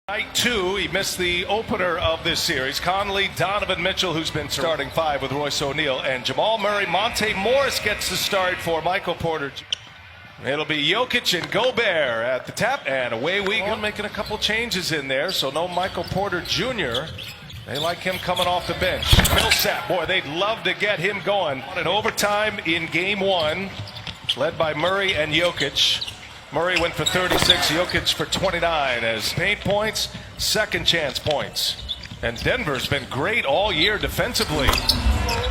Night two, he missed the opener of this series. Conley, Donovan Mitchell, who's been starting five with Royce O'Neal, and Jamal Murray. Monte Morris gets the start for Michael Porter. It'll be Jokic and Gobert at the tap, and away we go. Making a couple changes in there, so no Michael Porter Jr. They like him coming off the bench. Millsap, boy, they'd love to get him going. In overtime in game one, led by Murray and Jokic. Murray went for 36, Jokic for 29 as paint points, second chance points. And Denver's been great all year defensively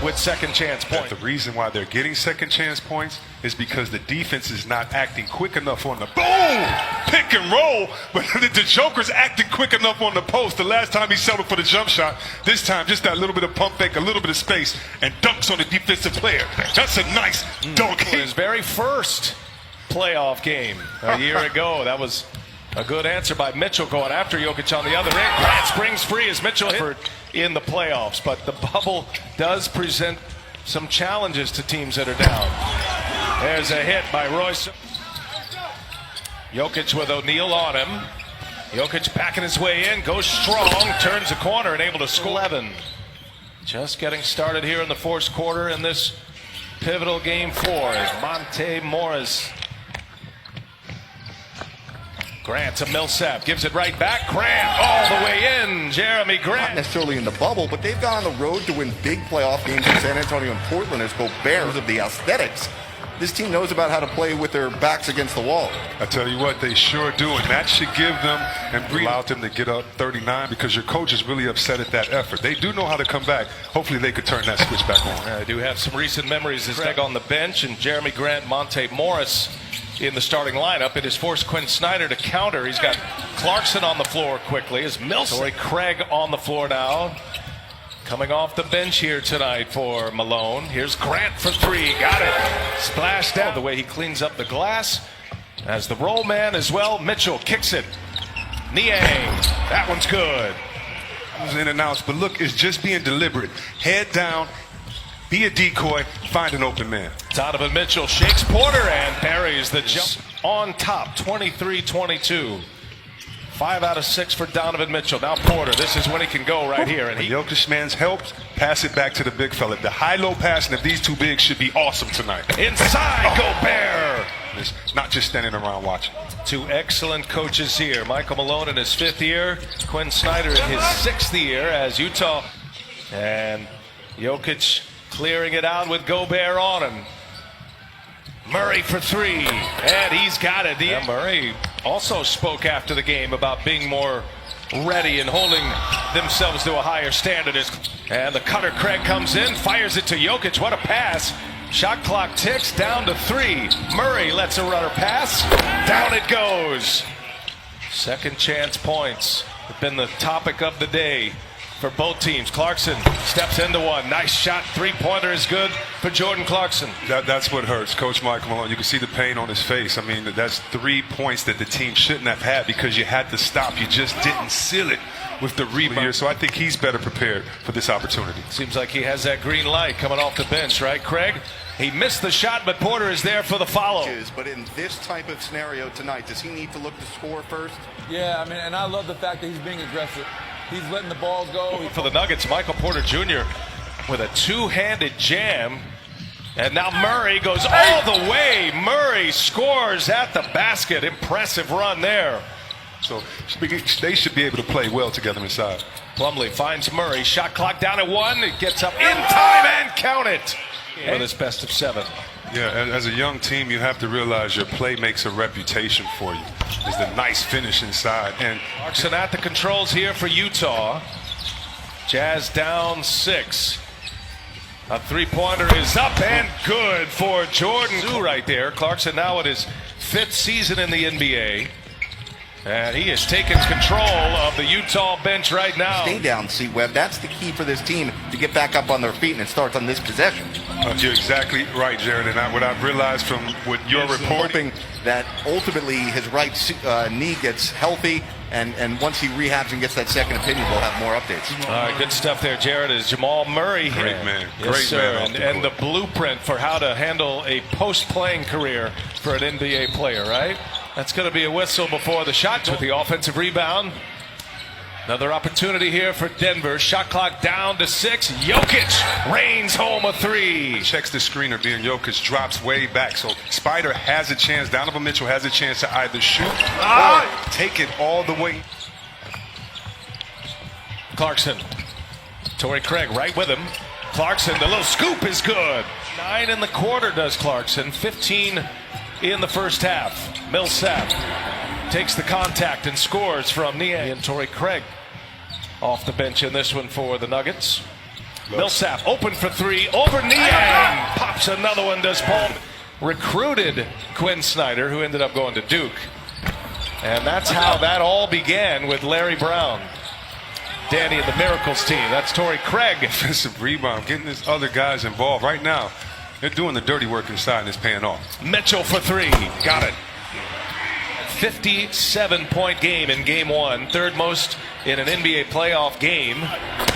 with second chance points. The reason why they're getting second chance points is because the defense is not acting quick enough on the boom, pick and roll, but the Joker's acting quick enough on the post. The last time he settled for the jump shot, this time just that little bit of pump fake, a little bit of space, and dunks on the defensive player. That's a nice dunk. His very first playoff game a year ago. That was a good answer by Mitchell going after Jokic on the other end. Grant springs free as Mitchell hit in the playoffs, but the bubble does present some challenges to teams that are down. There's a hit by Royce. Jokic with O'Neal on him. Jokic backing his way in, goes strong, turns the corner and able to score. 11. Just getting started here in the fourth quarter in this pivotal game 4 as Monte Morris. Grant to Millsap, gives it right back. Grant all the way in. Jeremy Grant. Not necessarily in the bubble, but they've gone on the road to win big playoff games in San Antonio and Portland as Gobert of the aesthetics. This team knows about how to play with their backs against the wall. I tell you what, they sure do, and that should give them and allow them to get up 39 because your coach is really upset at that effort. They do know how to come back. Hopefully they could turn that switch back on. I do have some recent memories as Greg on the bench and Jeremy Grant, Monte Morris in the starting lineup. It has forced Quinn Snyder to counter. He's got Clarkson on the floor quickly as Torrey Craig on the floor now. Coming off the bench here tonight for Malone. Here's Grant for 3. Got it. Splashed down. The way he cleans up the glass. As the roll man as well. Mitchell kicks it. Niang. That one's good. It was in and out, but look, it's just being deliberate. Head down. Be a decoy, find an open man. Donovan Mitchell shakes Porter and parries the jump on top, 23-22. 5 out of 6 for Donovan Mitchell. Now Porter, this is when he can go right here. And Jokic man's helped, pass it back to the big fella. The high-low passing of these two bigs should be awesome tonight. Inside, Gobert! It's not just standing around watching. Two excellent coaches here. Michael Malone in his 5th year, Quinn Snyder in his 6th year as Utah. And Jokic clearing it out with Gobert on him. Murray for 3, and he's got it. Murray also spoke after the game about being more ready and holding themselves to a higher standard. And the cutter Craig comes in, fires it to Jokic. What a pass. Shot clock ticks down to 3. Murray lets a runner pass. Down it goes. Second chance points have been the topic of the day for both teams. Clarkson steps into one. Nice shot. 3-pointer is good for Jordan Clarkson. That's what hurts. Coach Michael Malone, you can see the pain on his face. I mean, that's 3 points that the team shouldn't have had because you had to stop. You just didn't seal it with the rebound. So I think he's better prepared for this opportunity. Seems like he has that green light coming off the bench, right, Craig? He missed the shot, but Porter is there for the follow. But in this type of scenario tonight, does he need to look to score first? Yeah, I mean, and I love the fact that he's being aggressive. He's letting the ball go. For the Nuggets, Michael Porter Jr. with a two-handed jam. And now Murray goes all the way. Murray scores at the basket. Impressive run there. So they should be able to play well together inside. Plumlee finds Murray. Shot clock down at 1. It gets up in time and count it. For this best of 7. Yeah, as a young team, you have to realize your play makes a reputation for you. There's the nice finish inside. And Clarkson at the controls here for Utah. Jazz down 6. A 3-pointer is up and good for Jordan right there. Clarkson now at his 5th season in the NBA. And he has taken control of the Utah bench right now. Stay down, C-Webb. That's the key for this team to get back up on their feet, and it starts on this possession. You're exactly right, Jared. And what I've realized from what you're reporting, hoping that ultimately his right knee gets healthy, and once he rehabs and gets that second opinion, we'll have more updates. All right, good stuff there, Jared. Is Jamal Murray here? Great man. Yes, Great sir. man. And the blueprint for how to handle a post-playing career for an NBA player, right? That's going to be a whistle before the shot with the offensive rebound. Another opportunity here for Denver. Shot clock down to 6. Jokic rains home a 3. Checks the screener, being Jokic, drops way back. So Spider has a chance. Donovan Mitchell has a chance to either shoot or take it all the way. Clarkson. Torrey Craig right with him. Clarkson, the little scoop is good. 9 in the quarter does Clarkson. 15 in the first half. Millsap takes the contact and scores from Niang. And Torrey Craig off the bench in this one for the Nuggets. Millsap open for 3 over Niang. Pops another one, does Paul. Recruited Quinn Snyder, who ended up going to Duke. And that's how that all began with Larry Brown. Danny and the Miracles team. That's Torrey Craig. Defensive rebound, getting his other guys involved. Right now, they're doing the dirty work inside and it's paying off. Mitchell for 3. Got it. 57-point game in game 1. Third most in an NBA playoff game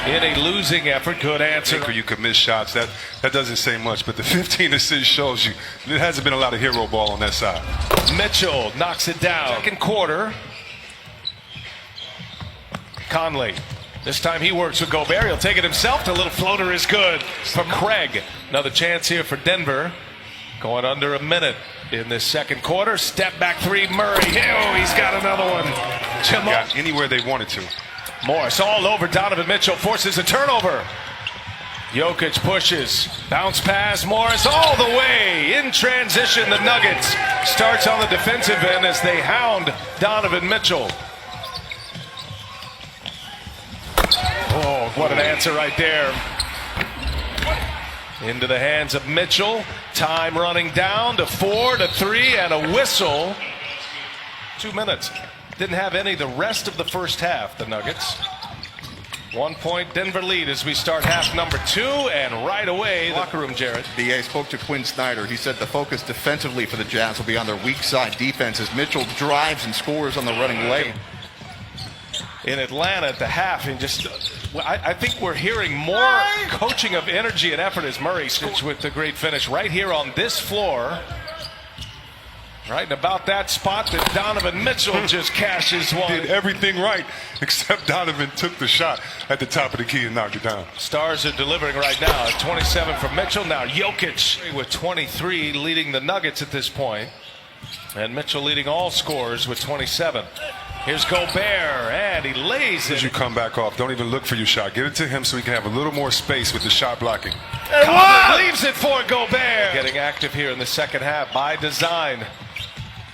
in a losing effort. Good answer. You could miss shots. That doesn't say much, but the 15 assists shows you there hasn't been a lot of hero ball on that side. Mitchell knocks it down. Second quarter. Conley. This time he works with Gobert. He'll take it himself. The little floater is good from Craig. Another chance here for Denver. Going under a minute in this second quarter. Step back 3, Murray. Oh, he's got another one. Jamal. Got anywhere they wanted to. Morris all over Donovan Mitchell. Forces a turnover. Jokic pushes. Bounce pass. Morris all the way. In transition, the Nuggets starts on the defensive end as they hound Donovan Mitchell. Oh, what an answer right there. Into the hands of Mitchell. Time running down to 4 to 3 and a whistle. 2 minutes. Didn't have any the rest of the first half, the Nuggets. 1 point Denver lead as we start half number 2, and right away, locker room, Jared. BA spoke to Quinn Snyder. He said the focus defensively for the Jazz will be on their weak side defense as Mitchell drives and scores on the running lane. In Atlanta at the half, and just I think we're hearing more coaching of energy and effort as Murray scores with the great finish right here on this floor. Right in about that spot that Donovan Mitchell just cashes one. Did everything right except Donovan took the shot at the top of the key and knocked it down. Stars are delivering right now. 27 from Mitchell. Now Jokic with 23 leading the Nuggets at this point. And Mitchell leading all scorers with 27. Here's Gobert, and he lays it. As you come back off, don't even look for your shot. Get it to him so he can have a little more space with the shot blocking. Leaves it for Gobert. Getting active here in the second half by design.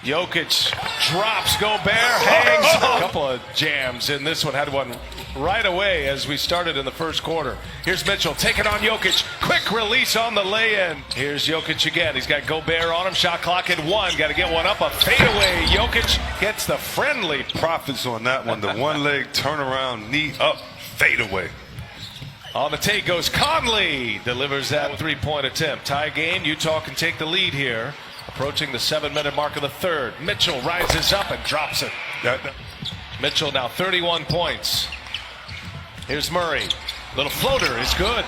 Jokic drops Gobert, hangs. A couple of jams in this one. Had one right away as we started in the first quarter. Here's Mitchell taking on Jokic. Quick release on the lay-in. Here's Jokic again. He's got Gobert on him. Shot clock at 1. Got to get one up. A fadeaway. Jokic gets the friendly. Profits on that one. The one leg turnaround, knee up, fadeaway. On the take goes Conley. Delivers that 3-point attempt. Tie game. Utah can take the lead here. Approaching the 7-minute mark of the third. Mitchell rises up and drops it. Mitchell now 31 points. Here's Murray. Little floater is good.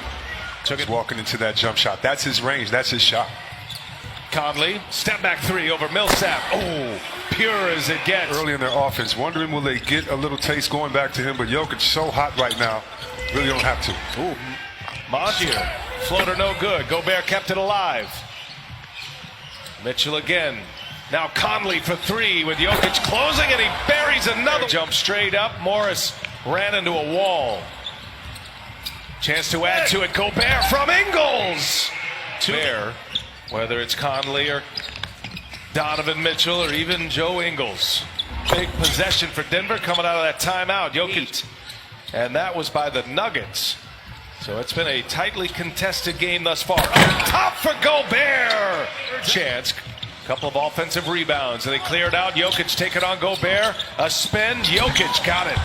Took it walking into that jump shot. That's his range. That's his shot. Conley, step back 3 over Millsap. Oh, pure as it gets. Early in their offense, wondering will they get a little taste going back to him, but Jokic so hot right now, really don't have to. Ooh, Montier, floater no good. Gobert kept it alive. Mitchell again. Now Conley for 3 with Jokic closing, and he buries another. Jump straight up. Morris ran into a wall. Chance to add to it. Gobert from Ingles. There, whether it's Conley or Donovan Mitchell or even Joe Ingles. Big possession for Denver coming out of that timeout. Jokic. And that was by the Nuggets. So it's been a tightly contested game thus far. Up top for Gobert. Chance. Couple of offensive rebounds, and they cleared out. Jokic taking on Gobert. A spin. Jokic got it.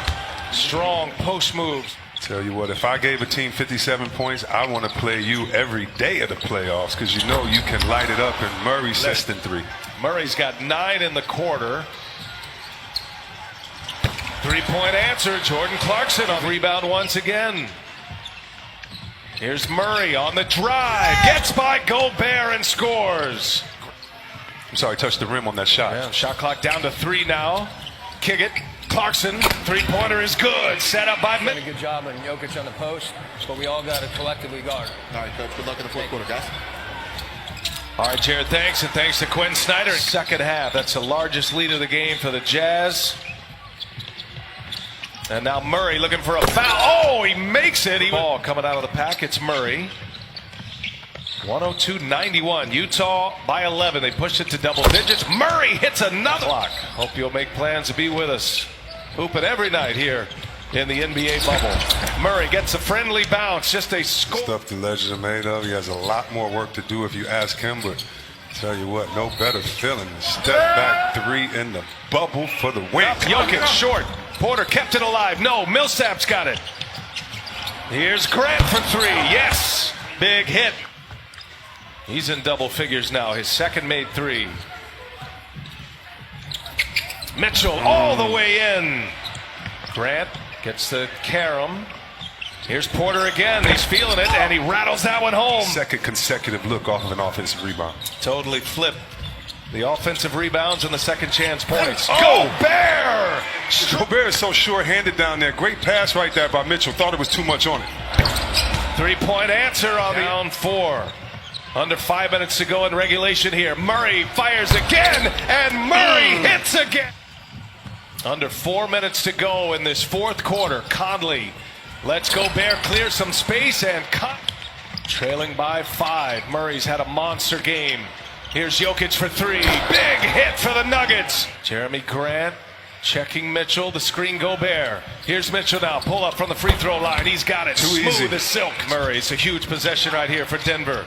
Strong post moves. Tell you what, if I gave a team 57 points, I want to play you every day of the playoffs because you know you can light it up, and Murray's less than 3. Murray's got 9 in the quarter. 3-point answer. Jordan Clarkson on rebound once again. Here's Murray on the drive. Gets by Gobert and scores. I'm sorry, touched the rim on that shot. Yeah, shot clock down to 3 now. Kick it. Clarkson, three-pointer is good. Set up by Done a good job on Jokic on the post, but we all got to collectively guard. All right, Coach. Good luck in the fourth quarter, guys. All right, Jared, thanks, and thanks to Quinn Snyder. Second half, that's the largest lead of the game for the Jazz. And now Murray looking for a foul. Oh, he makes it. Ball coming out of the pack. It's Murray. 102-91. Utah by 11. They pushed it to double digits. Murray hits another block. Hope you'll make plans to be with us. Hooping every night here in the NBA bubble. Murray gets a friendly bounce. Just a score. Stuff the legends are made of. He has a lot more work to do if you ask him, but tell you what, no better feeling than step back three in the bubble for the win. Jokic short. Porter kept it alive. No, Millsap's got it. Here's Grant for three. Yes. Big hit. He's in double figures now. His second made three. Mitchell all the way in. Grant gets the carom. Here's Porter again. He's feeling it, and he rattles that one home. Second consecutive look off of an offensive rebound. Totally flipped the offensive rebounds and the second chance points. Gobert! Gobert is so short-handed down there. Great pass right there by Mitchell. Thought it was too much on it. Three-point answer on down four. Under 5 minutes to go in regulation here. Murray fires again, and Murray hits again. Under 4 minutes to go in this fourth quarter. Conley lets Gobert clear some space and cut. Trailing by 5. Murray's had a monster game. Here's Jokic for three. Big hit for the Nuggets. Jeremy Grant checking Mitchell. The screen Gobert. Here's Mitchell now. Pull up from the free throw line. He's got it. Too easy. Smooth as silk. Murray. It's a huge possession right here for Denver.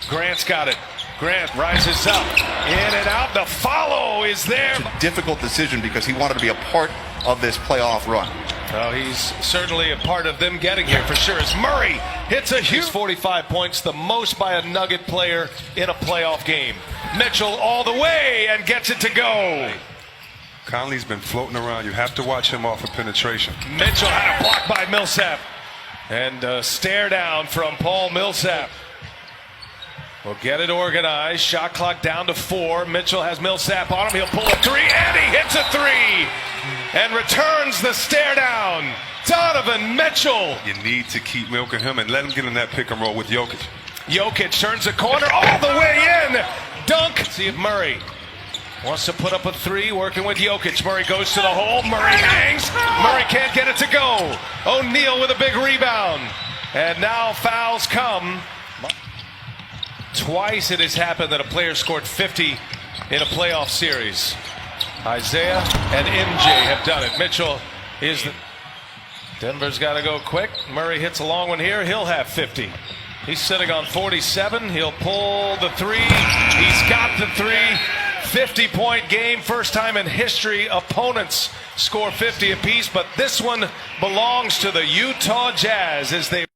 Grant's got it. Grant rises up. In and out. The follow is there. It's a difficult decision because he wanted to be a part of this playoff run. Well, he's certainly a part of them getting here for sure. As Murray hits a huge 45 points, the most by a Nugget player in a playoff game. Mitchell all the way and gets it to go. Conley's been floating around. You have to watch him off of penetration. Mitchell had a block by Millsap. And a stare down from Paul Millsap. We'll get it organized. Shot clock down to 4. Mitchell has Millsap on him. He'll pull a three, and he hits a three. And returns the stare down. Donovan Mitchell. You need to keep milking him and let him get in that pick and roll with Jokic. Jokic turns the corner all the way in. Dunk. See if Murray wants to put up a three, working with Jokic. Murray goes to the hole. Murray hangs. Murray can't get it to go. O'Neal with a big rebound. And now fouls come. Twice it has happened that a player scored 50 in a playoff series. Isaiah and MJ have done it. Mitchell is the... Denver's got to go quick. Murray hits a long one here. He'll have 50. He's sitting on 47. He'll pull the three. He's got the three. 50-point game. First time in history opponents score 50 apiece. But this one belongs to the Utah Jazz as they...